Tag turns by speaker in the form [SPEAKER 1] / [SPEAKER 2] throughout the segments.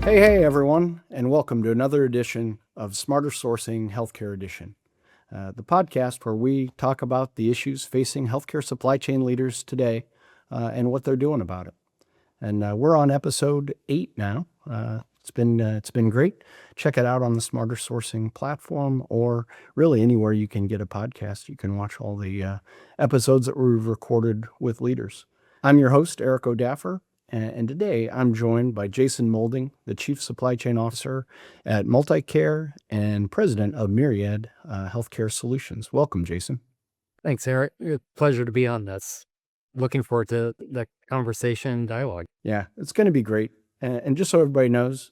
[SPEAKER 1] Hey, everyone, and welcome to another edition of Smarter Sourcing Healthcare Edition, the podcast where we talk about the issues facing healthcare supply chain leaders today and what they're doing about it. And we're on episode 8 now. It's been great. Check it out on the Smarter Sourcing platform, or really anywhere you can get a podcast. You can watch all the episodes that we've recorded with leaders. I'm your host, Eric O'Daffer. And today I'm joined by Jason Moulding, the Chief Supply Chain Officer at MultiCare and President of Myriad Healthcare Solutions. Welcome, Jason.
[SPEAKER 2] Thanks, Eric. Pleasure to be on this. Looking forward to the conversation dialogue.
[SPEAKER 1] Yeah, it's going to be great. And just so everybody knows,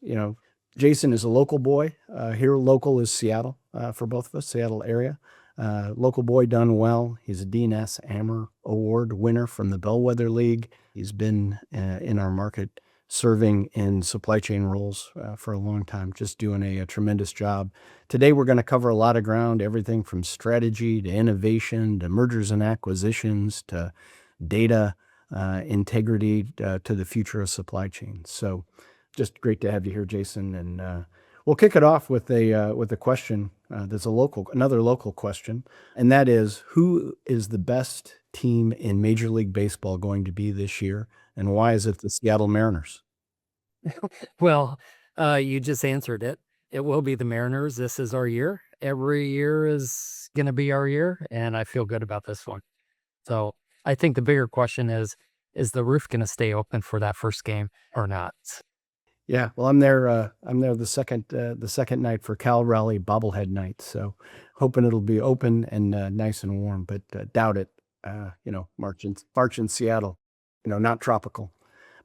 [SPEAKER 1] Jason is a local boy. Here, local is Seattle for both of us, Seattle area. Local boy done well. He's a DNS AMR award winner from the Bellwether League. He's been in our market serving in supply chain roles for a long time, just doing a tremendous job. Today, we're going to cover a lot of ground, everything from strategy to innovation to mergers and acquisitions to data integrity to the future of supply chain. So just great to have you here, Jason. And we'll kick it off with a question. There's another local question, and that is, who is the best team in Major League Baseball going to be this year, and why is it the Seattle Mariners?
[SPEAKER 2] Well, you just answered it. It will be the Mariners. This is our year. Every year is going to be our year, and I feel good about this one. So I think the bigger question is the roof going to stay open for that first game or not?
[SPEAKER 1] Yeah, well, I'm there the second night for Cal Raleigh bobblehead night. So hoping it'll be open and nice and warm, but doubt it. March in Seattle, not tropical.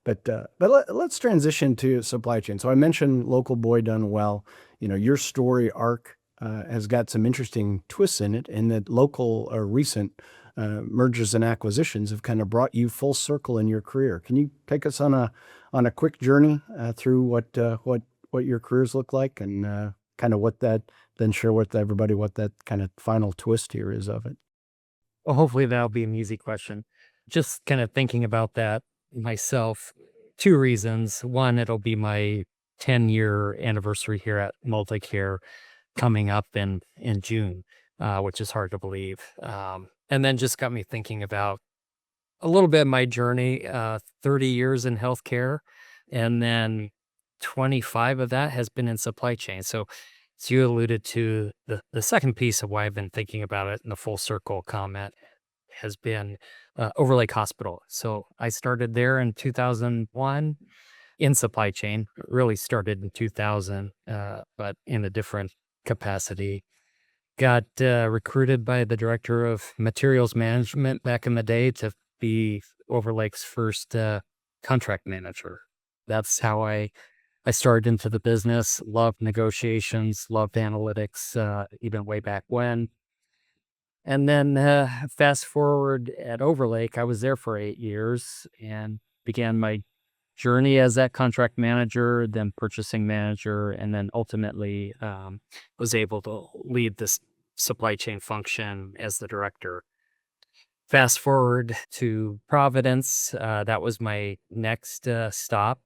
[SPEAKER 1] But let's transition to supply chain. So I mentioned local boy done well. Your story arc has got some interesting twists in it, and that local or recent mergers and acquisitions have kind of brought you full circle in your career. Can you take us on a quick journey through what your careers look like, and kind of then share with everybody what that kind of final twist here is of it?
[SPEAKER 2] Well, hopefully that'll be an easy question. Just kind of thinking about that myself. Two reasons. One, it'll be my 10-year anniversary here at MultiCare coming up in June, which is hard to believe. And then just got me thinking about a little bit of my journey, 30 years in healthcare, and then 25 of that has been in supply chain. So you alluded to the second piece of why I've been thinking about it in the full circle comment has been Overlake Hospital. So I started there in 2001 in supply chain, really started in 2000, but in a different capacity. Got recruited by the director of materials management back in the day to be Overlake's first contract manager. That's how I started into the business. Loved negotiations, loved analytics, even way back when. And then fast forward at Overlake, I was there for 8 years and began my journey as that contract manager, then purchasing manager, and then ultimately was able to lead this supply chain function as the director. Fast forward to Providence, that was my next stop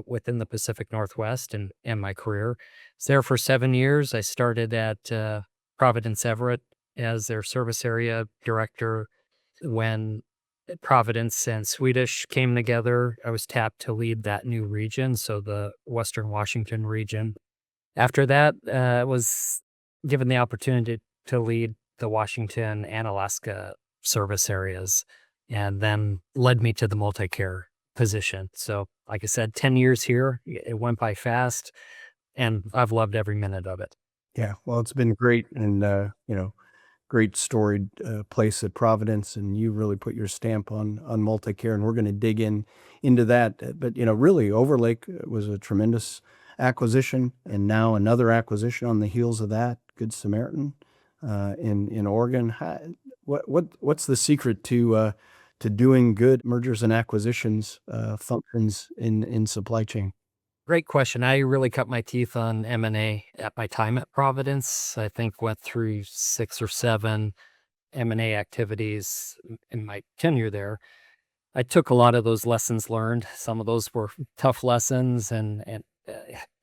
[SPEAKER 2] within the Pacific Northwest in my career. I was there for 7 years. I started at Providence Everett as their service area director. When Providence and Swedish came together, I was tapped to lead that new region, so the Western Washington region. After that, I was given the opportunity to lead the Washington and Alaska service areas, and then led me to the MultiCare position. So, like I said, 10 years here, it went by fast, and I've loved every minute of it.
[SPEAKER 1] Yeah, well, it's been great, and great storied place at Providence, and you really put your stamp on MultiCare, and we're going to dig into that. But really, Overlake was a tremendous acquisition, and now another acquisition on the heels of that. Good Samaritan in Oregon. What's the secret to doing good mergers and acquisitions functions in supply chain?
[SPEAKER 2] Great question. I really cut my teeth on M&A at my time at Providence. I think went through 6 or 7 M&A activities in my tenure there. I took a lot of those lessons learned. Some of those were tough lessons and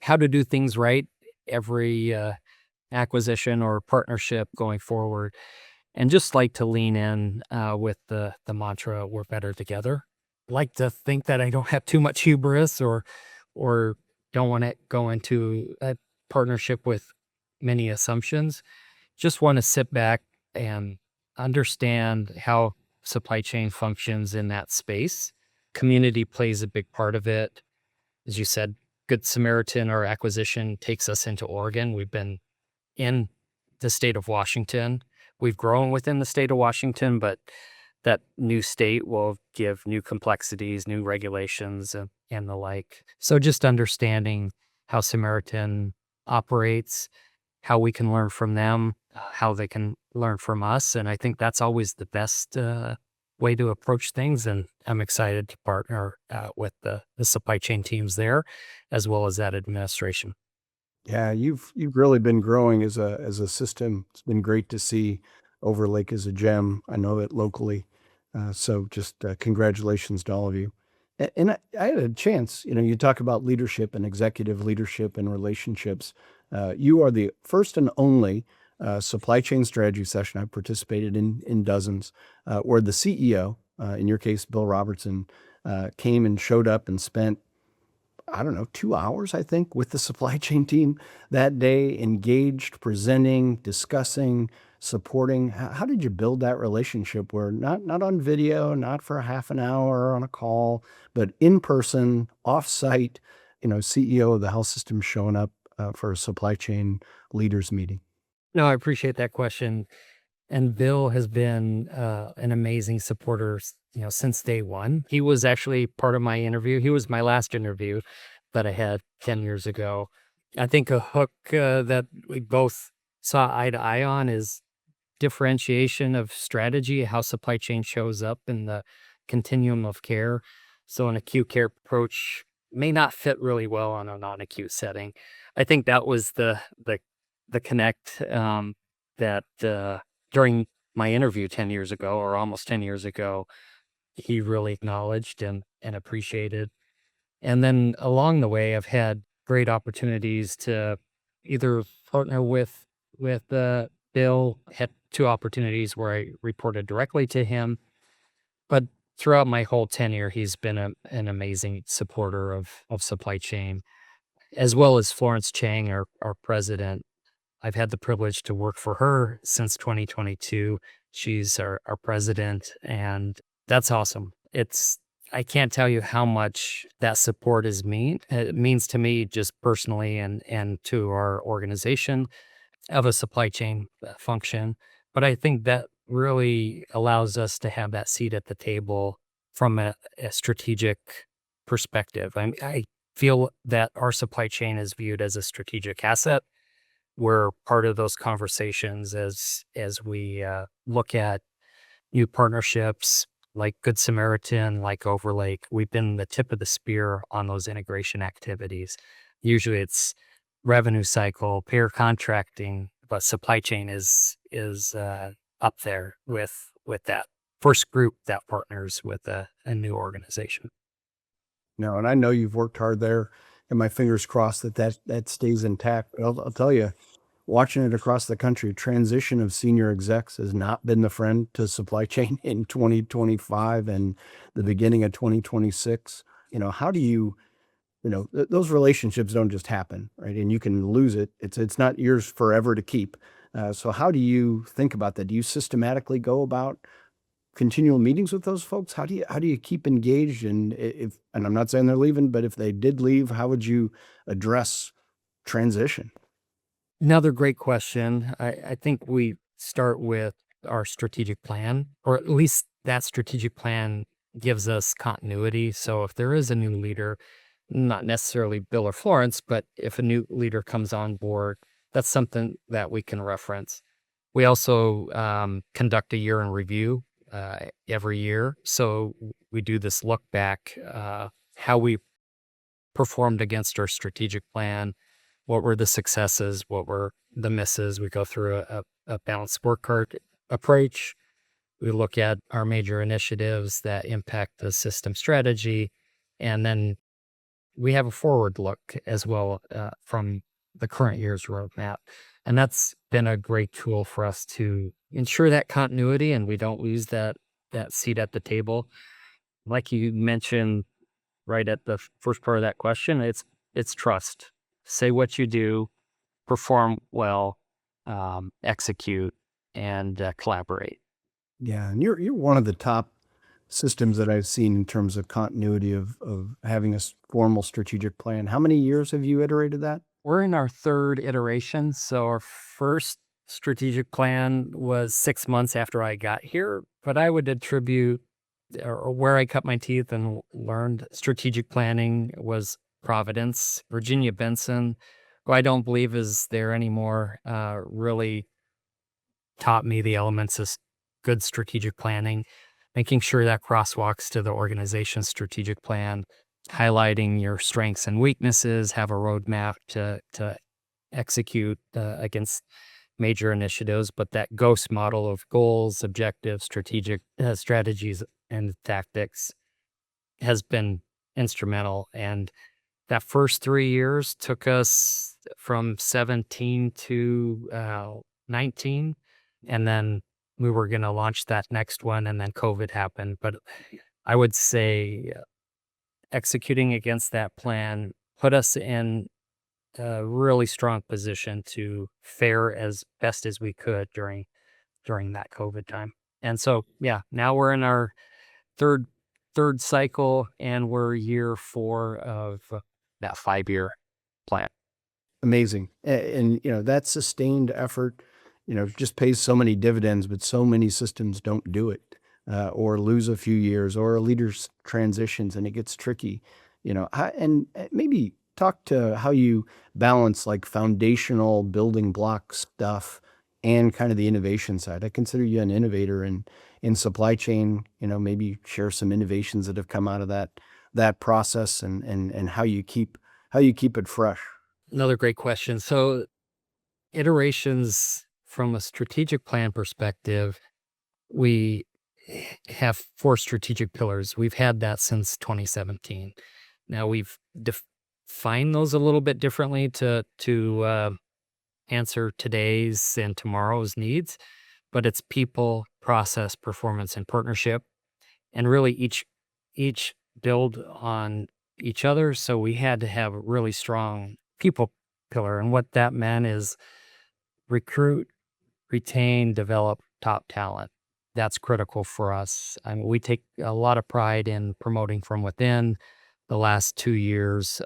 [SPEAKER 2] how to do things right every acquisition or partnership going forward, and just like to lean in with the mantra "We're better together." Like to think that I don't have too much hubris or don't want to go into a partnership with many assumptions. Just want to sit back and understand how supply chain functions in that space. Community plays a big part of it. As you said, Good Samaritan, our acquisition, takes us into Oregon. We've been in the state of Washington. We've grown within the state of Washington, but that new state will give new complexities, new regulations, and the like. So just understanding how Samaritan operates, how we can learn from them, how they can learn from us. And I think that's always the best way to approach things. And I'm excited to partner with the supply chain teams there, as well as that administration.
[SPEAKER 1] Yeah, you've really been growing as a system. It's been great to see Overlake as a gem. I know it locally, so just congratulations to all of you. And I had a chance. You talk about leadership and executive leadership and relationships. You are the first and only supply chain strategy session I've participated in dozens, where the CEO, in your case, Bill Robertson, came and showed up and spent, I don't know, 2 hours, I think, with the supply chain team that day, engaged, presenting, discussing, supporting. How did you build that relationship where not on video, not for half an hour on a call, but in person, off site, CEO of the health system showing up for a supply chain leaders meeting?
[SPEAKER 2] No, I appreciate that question. And Bill has been an amazing supporter, since day one. He was actually part of my interview. He was my last interview that I had 10 years ago. I think a hook that we both saw eye to eye on is differentiation of strategy, how supply chain shows up in the continuum of care. So an acute care approach may not fit really well on a non-acute setting. I think that was the connect that during my interview 10 years ago, or almost 10 years ago, he really acknowledged and appreciated. And then along the way, I've had great opportunities to either partner with Bill. Had two opportunities where I reported directly to him, but throughout my whole tenure, he's been an amazing supporter of supply chain, as well as Florence Chang, our president. I've had the privilege to work for her since 2022. She's our president, and that's awesome. I can't tell you how much that support it means to me just personally and to our organization of a supply chain function. But I think that really allows us to have that seat at the table from a strategic perspective. I feel that our supply chain is viewed as a strategic asset. We're part of those conversations as we look at new partnerships like Good Samaritan, like Overlake. We've been the tip of the spear on those integration activities. Usually it's revenue cycle, payer contracting, but supply chain is up there with that first group that partners with a new organization.
[SPEAKER 1] No, and I know you've worked hard there, and my fingers crossed that stays intact. But I'll tell you, watching it across the country, transition of senior execs has not been the friend to supply chain in 2025 and the beginning of 2026. How do those relationships don't just happen, right? And you can lose it. It's not yours forever to keep. So how do you think about that? Do you systematically go about continual meetings with those folks? How do you keep engaged? And and I'm not saying they're leaving, but if they did leave, how would you address transition?
[SPEAKER 2] Another great question. I think we start with our strategic plan, or at least that strategic plan gives us continuity. So if there is a new leader, not necessarily Bill or Florence, but if a new leader comes on board, that's something that we can reference. We also conduct a year in review every year. So we do this look back, how we performed against our strategic plan, what were the successes, what were the misses. We go through a balanced scorecard approach. We look at our major initiatives that impact the system strategy, and then we have a forward look as well from the current year's roadmap. And that's been a great tool for us to ensure that continuity and we don't lose that seat at the table. Like you mentioned right at the first part of that question, it's trust. Say what you do, perform well, execute, and collaborate.
[SPEAKER 1] Yeah, and you're one of the top systems that I've seen in terms of continuity of having a formal strategic plan. How many years have you iterated that?
[SPEAKER 2] We're in our third iteration. So our first strategic plan was 6 months after I got here, but I would attribute or where I cut my teeth and learned strategic planning was Providence. Virginia Benson, who I don't believe is there anymore, really taught me the elements of good strategic planning, making sure that crosswalks to the organization's strategic plan, highlighting your strengths and weaknesses, have a roadmap to execute against major initiatives, but that ghost model of goals, objectives, strategic strategies, and tactics has been instrumental. And that first 3 years took us from 17 to 19. And then we were going to launch that next one, and then COVID happened. But I would say executing against that plan put us in a really strong position to fare as best as we could during that COVID time. And so, yeah, now we're in our third third cycle, and we're year 4 of that 5-year plan.
[SPEAKER 1] Amazing. And, that sustained effort, just pays so many dividends, but so many systems don't do it, or lose a few years, or a leader's transitions and it gets tricky. And maybe talk to how you balance like foundational building block stuff and kind of the innovation side. I consider you an innovator in supply chain, maybe share some innovations that have come out of that process and how you keep it fresh.
[SPEAKER 2] Another great question. So, iterations from a strategic plan perspective, we have 4 strategic pillars. We've had that since 2017. Now we've defined those a little bit differently to answer today's and tomorrow's needs, but it's people, process, performance, and partnership, and really each build on each other. So we had to have a really strong people pillar, and what that meant is recruit, retain, develop top talent. That's critical for us. I mean, we take a lot of pride in promoting from within. The last 2 years,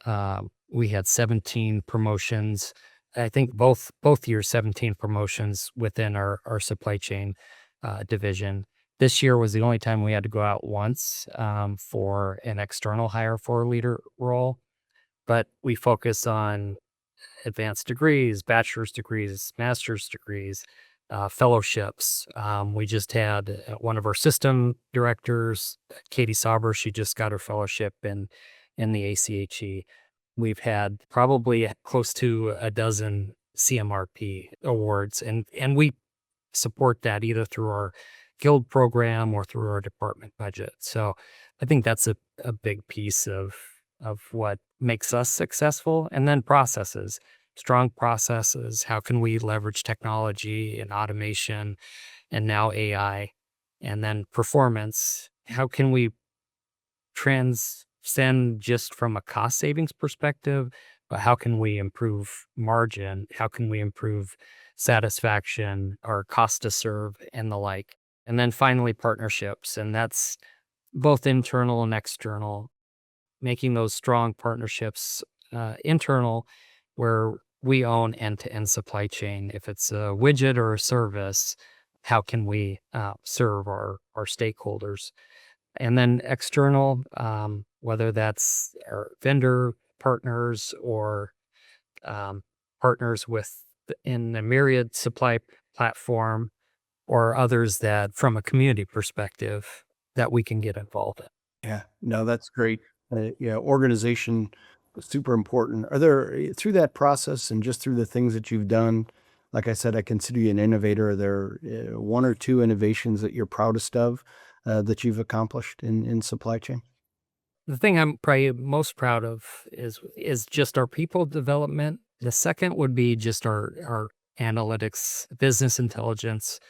[SPEAKER 2] we had 17 promotions. I think both years, 17 promotions within our supply chain division. This year was the only time we had to go out once for an external hire for a leader role, but we focus on advanced degrees, bachelor's degrees, master's degrees, fellowships. We just had one of our system directors, Katie Sauber. She just got her fellowship in the ACHE. We've had probably close to a dozen CMRP awards, and we support that either through our guild program or through our department budget. So I think that's a big piece of what makes us successful. And then processes, strong processes. How can we leverage technology and automation and now AI? And then performance. How can we transcend just from a cost savings perspective, but how can we improve margin? How can we improve satisfaction or cost to serve and the like? And then finally, partnerships. And that's both internal and external, making those strong partnerships internal where we own end-to-end supply chain. If it's a widget or a service, how can we serve our stakeholders? And then external, whether that's our vendor partners or partners in a myriad supply platform or others that from a community perspective that we can get involved in.
[SPEAKER 1] Yeah, no, that's great. Yeah, organization is super important. Are there, through that process and just through the things that you've done, like I said, I consider you an innovator. Are there one or two innovations that you're proudest of that you've accomplished in supply chain?
[SPEAKER 2] The thing I'm probably most proud of is just our people development. The second would be just our analytics, business intelligence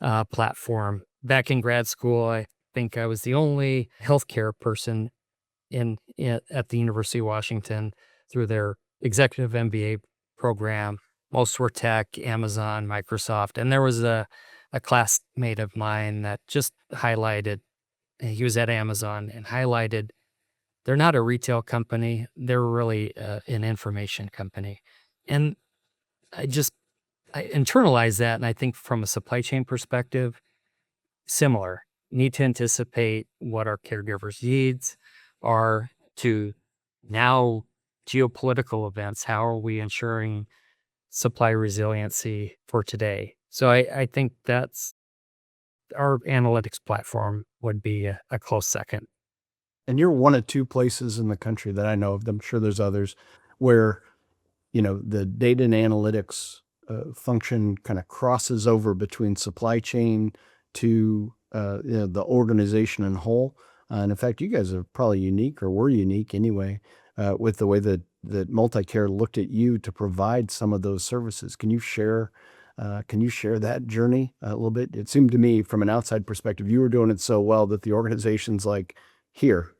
[SPEAKER 2] platform. Back in grad school, I think I was the only healthcare person at the University of Washington through their executive MBA program. Most were tech, Amazon, Microsoft, and there was a classmate of mine that just highlighted. He was at Amazon and highlighted they're not a retail company. They're really an information company. And I just, I internalize that. And I think from a supply chain perspective, similar. Need to anticipate what our caregivers' needs are to now geopolitical events. How are we ensuring supply resiliency for today? So I think that's our analytics platform would be a close second.
[SPEAKER 1] And you're one of two places in the country that I know of, I'm sure there's others, where the data and analytics function kind of crosses over between supply chain to the organization in whole. And in fact, you guys are probably unique, or were unique anyway, with the way that MultiCare looked at you to provide some of those services. Can you share that journey a little bit? It seemed to me, from an outside perspective, you were doing it so well that the organization's like, here,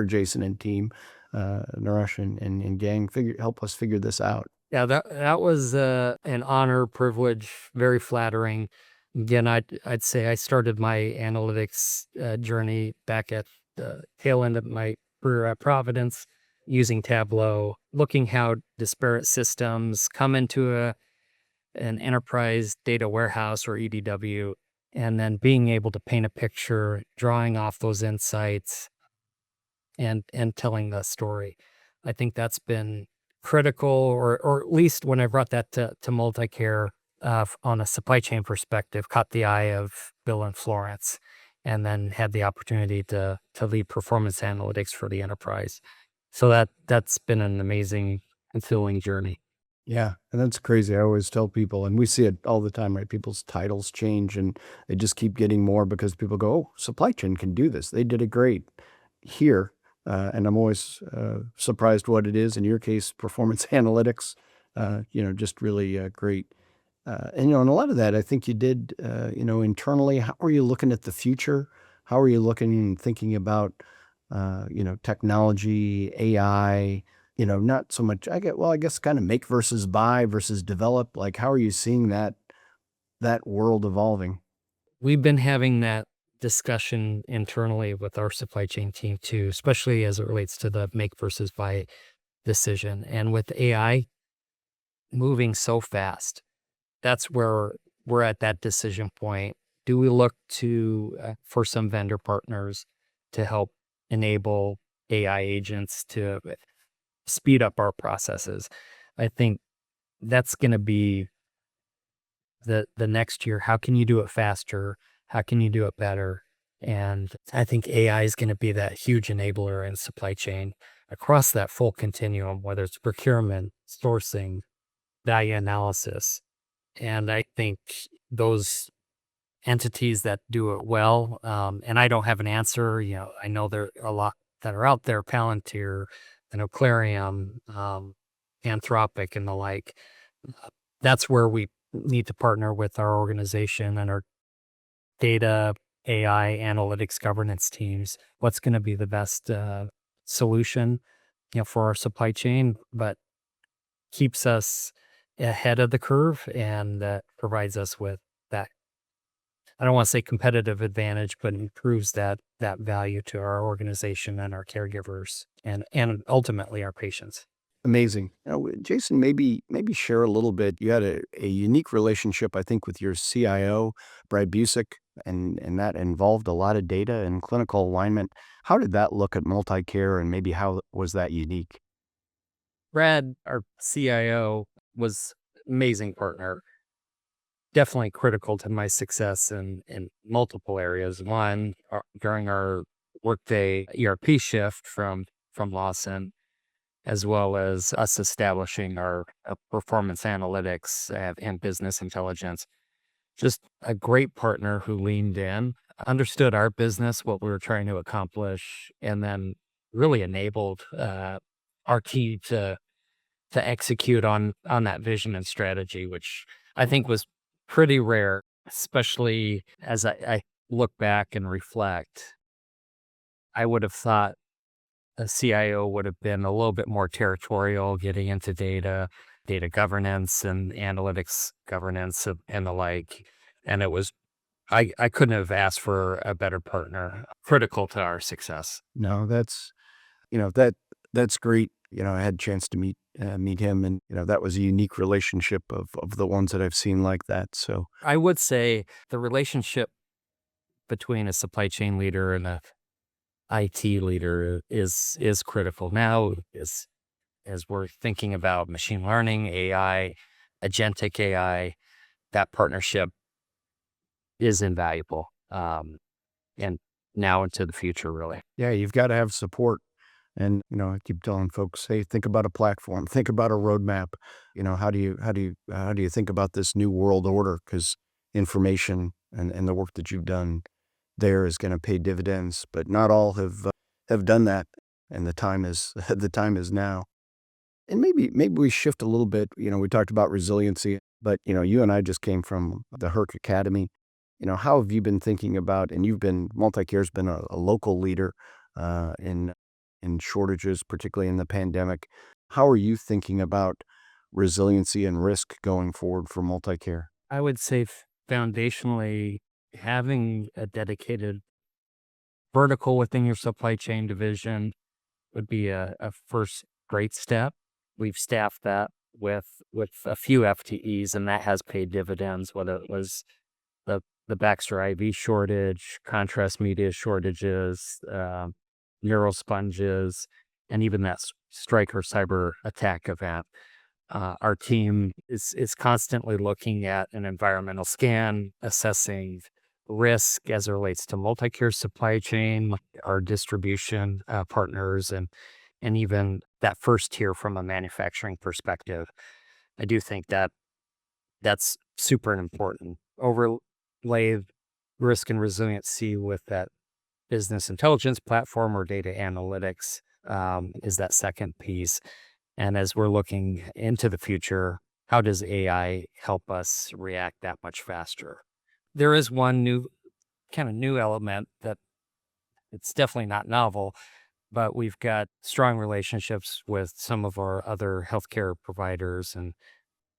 [SPEAKER 1] Jason and team, Naresh and gang, help us figure this out.
[SPEAKER 2] Yeah, that was an honor, privilege, very flattering. Again, I'd say I started my analytics journey back at the tail end of my career at Providence, using Tableau, looking how disparate systems come into an enterprise data warehouse or EDW, and then being able to paint a picture, drawing off those insights, and telling the story. I think that's been critical, or at least when I brought that to MultiCare on a supply chain perspective, caught the eye of Bill and Florence, and then had the opportunity to lead performance analytics for the enterprise. So that's been an amazing, fulfilling journey.
[SPEAKER 1] Yeah, and that's crazy. I always tell people, and we see it all the time, right? People's titles change and they just keep getting more because people go, oh, supply chain can do this. They did it great here. And I'm always surprised what it is. In your case, performance analytics, just really great. And a lot of that I think you did, internally. How are you looking at the future? How are you looking and thinking about, technology, AI? Not so much. I guess kind of make versus buy versus develop. Like, how are you seeing that world evolving?
[SPEAKER 2] We've been having that discussion internally with our supply chain team too, especially as it relates to the make versus buy decision. And with AI moving so fast, that's where we're at that decision point. Do we look to for some vendor partners to help enable AI agents to speed up our processes? I think that's going to be the next year. How can you do it faster? How can you do it better? And I think AI is going to be that huge enabler in supply chain across that full continuum, whether it's procurement, sourcing, value analysis. And I think those entities that do it well, and I don't have an answer, I know there are a lot that are out there, Palantir, Clarium, Anthropic, and the like. That's where we need to partner with our organization and our data, AI, analytics, governance teams. What's going to be the best solution, for our supply chain, but keeps us ahead of the curve and provides us with that. I don't want to say competitive advantage, but improves that value to our organization and our caregivers and ultimately our patients.
[SPEAKER 1] Amazing. Jason, maybe share a little bit. You had a unique relationship, I think, with your CIO, Brad Busick, and that involved a lot of data and clinical alignment. How did that look at MultiCare, and maybe how was that unique?
[SPEAKER 2] Brad, our CIO, was amazing partner. Definitely critical to my success in multiple areas. One, during our Workday ERP shift from Lawson, as well as us establishing our performance analytics and business intelligence. Just a great partner who leaned in, understood our business, what we were trying to accomplish, and then really enabled our team to execute on that vision and strategy, which I think was pretty rare, especially as I look back and reflect. I would have thought a CIO would have been a little bit more territorial, getting into data governance and analytics governance and the like. And it was I couldn't have asked for a better partner, critical to our success.
[SPEAKER 1] No, that's you know that that's great. I had a chance to meet him, and that was a unique relationship of the ones that I've seen like that. So
[SPEAKER 2] I would say the relationship between a supply chain leader and a IT leader is critical now as we're thinking about machine learning, AI, agentic AI. That partnership is invaluable, and now into the future, really.
[SPEAKER 1] yeah, you've got to have support. And I keep telling folks, hey, think about a platform, think about a roadmap. How do you think about this new world order? Because information and the work that you've done there is going to pay dividends, but not all have done that, and the time is the time is now. And maybe we shift a little bit. We talked about resiliency, but you and I just came from the Herc Academy. How have you been thinking about? And MultiCare's been a local leader in shortages, particularly in the pandemic. How are you thinking about resiliency and risk going forward for MultiCare?
[SPEAKER 2] I would say foundationally, having a dedicated vertical within your supply chain division would be a first great step. We've staffed that with a few FTEs, and that has paid dividends, whether it was the Baxter IV shortage, contrast media shortages, neural sponges, and even that Stryker cyber attack event. Our team is constantly looking at an environmental scan, assessing risk as it relates to MultiCare supply chain, our distribution partners, and even that first tier from a manufacturing perspective. I do think that that's super important. Overlay risk and resiliency with that business intelligence platform or data analytics is that second piece. And as we're looking into the future, how does AI help us react that much faster? There is one new element that it's definitely not novel, but we've got strong relationships with some of our other healthcare providers, and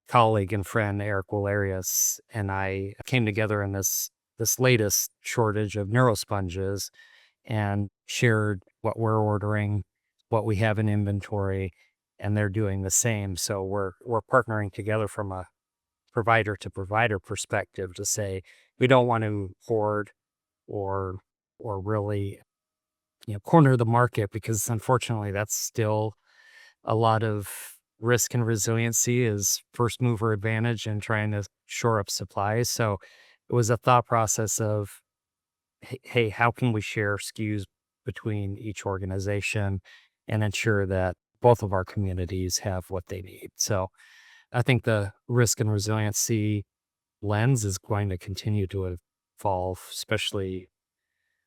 [SPEAKER 2] colleague and friend Eric Walerius and I came together in this latest shortage of neurosponges and shared what we're ordering, what we have in inventory, and they're doing the same. So we're partnering together from a provider to provider perspective to say we don't want to hoard or really corner the market, because unfortunately that's still a lot of risk and resiliency is first mover advantage and trying to shore up supplies. So it was a thought process of, hey, how can we share SKUs between each organization and ensure that both of our communities have what they need? So I think the risk and resiliency lens is going to continue to evolve, especially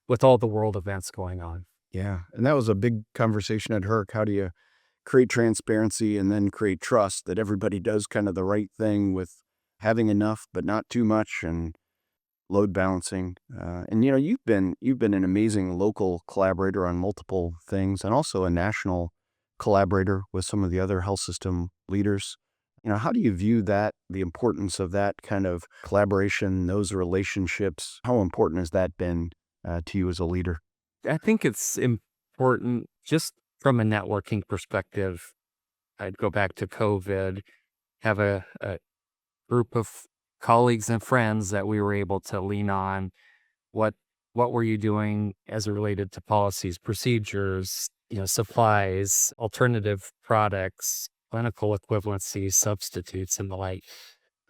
[SPEAKER 2] with all the world events going on.
[SPEAKER 1] Yeah, and that was a big conversation at Herc. How do you create transparency and then create trust that everybody does kind of the right thing with having enough but not too much, and load balancing. And you've been an amazing local collaborator on multiple things, and also a national collaborator with some of the other health system leaders. How do you view that, the importance of that kind of collaboration, those relationships? How important has that been to you as a leader?
[SPEAKER 2] I think it's important just from a networking perspective. I'd go back to COVID, have a group of colleagues and friends that we were able to lean on. What what were you doing as it related to policies, procedures, supplies, alternative products, clinical equivalency, substitutes, and the like.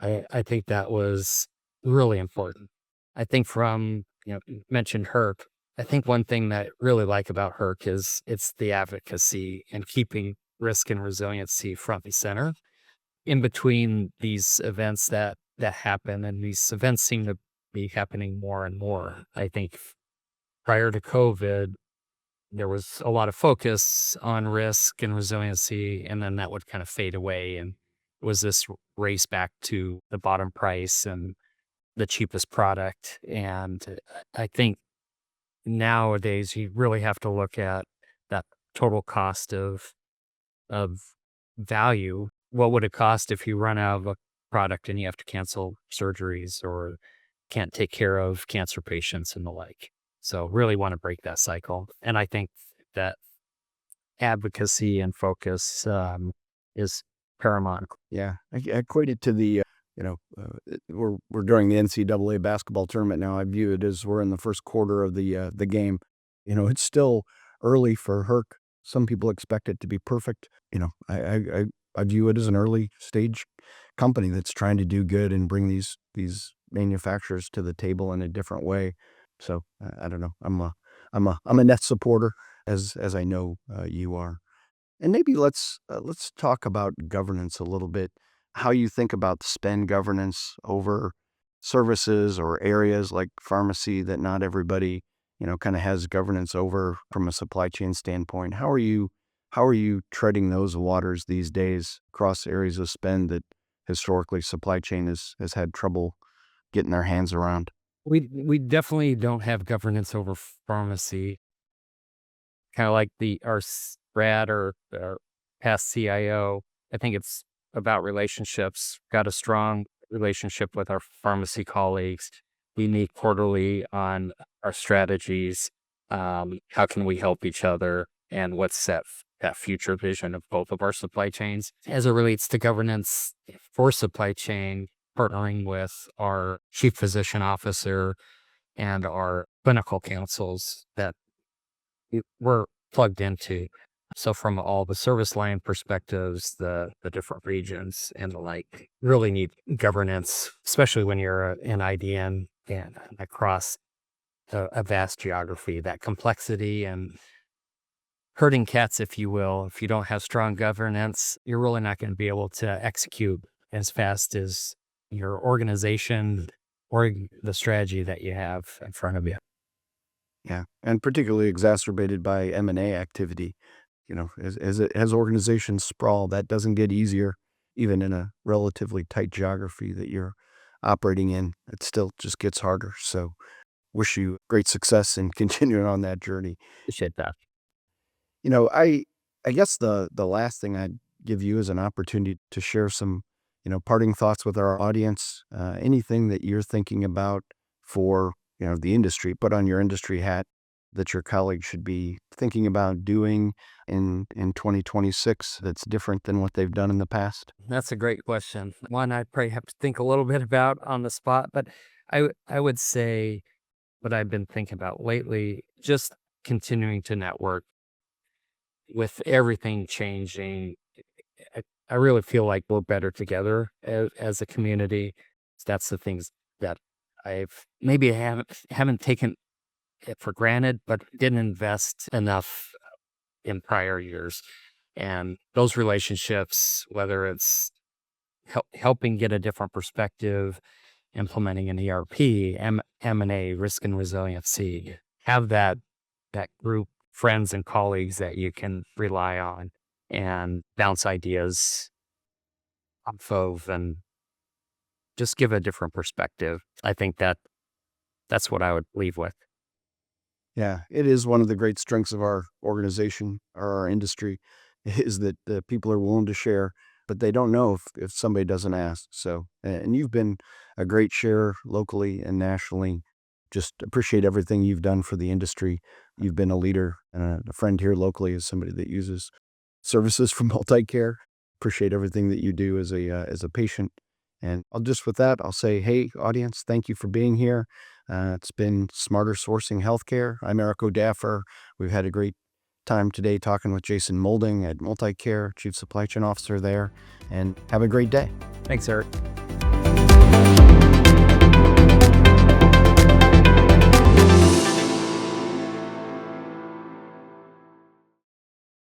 [SPEAKER 2] I think that was really important. I think from, you mentioned Herc. I think one thing that I really like about Herc is it's the advocacy and keeping risk and resiliency front and center in between these events that happen, and these events seem to be happening more and more. I think prior to COVID, there was a lot of focus on risk and resiliency, and then that would kind of fade away. And it was this race back to the bottom price and the cheapest product. And I think nowadays you really have to look at that total cost of value. What would it cost if you run out of a product and you have to cancel surgeries or can't take care of cancer patients and the like? So really want to break that cycle. And I think that advocacy and focus is paramount.
[SPEAKER 1] Yeah, I equate it to the, we're during the NCAA basketball tournament now. I view it as we're in the first quarter of the game. It's still early for Herc. Some people expect it to be perfect. I view it as an early stage company that's trying to do good and bring these manufacturers to the table in a different way. So I don't know. I'm a net supporter, as I know you are. And maybe let's talk about governance a little bit. How you think about spend governance over services or areas like pharmacy that not everybody, kind of has governance over from a supply chain standpoint. How are you treading those waters these days across areas of spend that historically supply chain has had trouble getting their hands around?
[SPEAKER 2] We definitely don't have governance over pharmacy. Kind of like our Brad or our past CIO. I think it's about relationships. Got a strong relationship with our pharmacy colleagues. We meet quarterly on our strategies. How can we help each other, and what's that future vision of both of our supply chains as it relates to governance for supply chain, partnering with our chief physician officer and our clinical councils that we're plugged into. So from all the service line perspectives, the different regions and the like, really need governance, especially when you're an IDN and across a vast geography. That complexity and herding cats, if you will, if you don't have strong governance, you're really not going to be able to execute as fast as your organization or the strategy that you have in front of you.
[SPEAKER 1] Yeah, and particularly exacerbated by M&A activity. As organizations sprawl, that doesn't get easier, even in a relatively tight geography that you're operating in. It still just gets harder. So, wish you great success in continuing on that journey.
[SPEAKER 2] Appreciate that.
[SPEAKER 1] I guess the last thing I'd give you is an opportunity to share some, parting thoughts with our audience. Anything that you're thinking about for, the industry, put on your industry hat, that your colleagues should be thinking about doing in 2026 that's different than what they've done in the past?
[SPEAKER 2] That's a great question. One I'd probably have to think a little bit about on the spot, but I would say what I've been thinking about lately, just continuing to network with everything changing. I really feel like we're better together as a community. That's the things that I've maybe haven't taken it for granted, but didn't invest enough in prior years. And those relationships, whether it's helping get a different perspective, implementing an ERP, M&A, risk and resiliency, have that group, friends and colleagues that you can rely on and bounce ideas off of and just give a different perspective. I think that's what I would leave with.
[SPEAKER 1] Yeah, it is one of the great strengths of our organization or our industry is that the people are willing to share, but they don't know if somebody doesn't ask. So, and you've been a great sharer locally and nationally. Just appreciate everything you've done for the industry. You've been a leader and a friend here locally as somebody that uses services from MultiCare. Appreciate everything that you do as a patient. And with that, I'll say, hey, audience, thank you for being here. It's been Smarter Sourcing Healthcare. I'm Eric O'Daffer. We've had a great time today talking with Jason Moulding at MultiCare, Chief Supply Chain Officer there. And have a great day.
[SPEAKER 2] Thanks, Eric.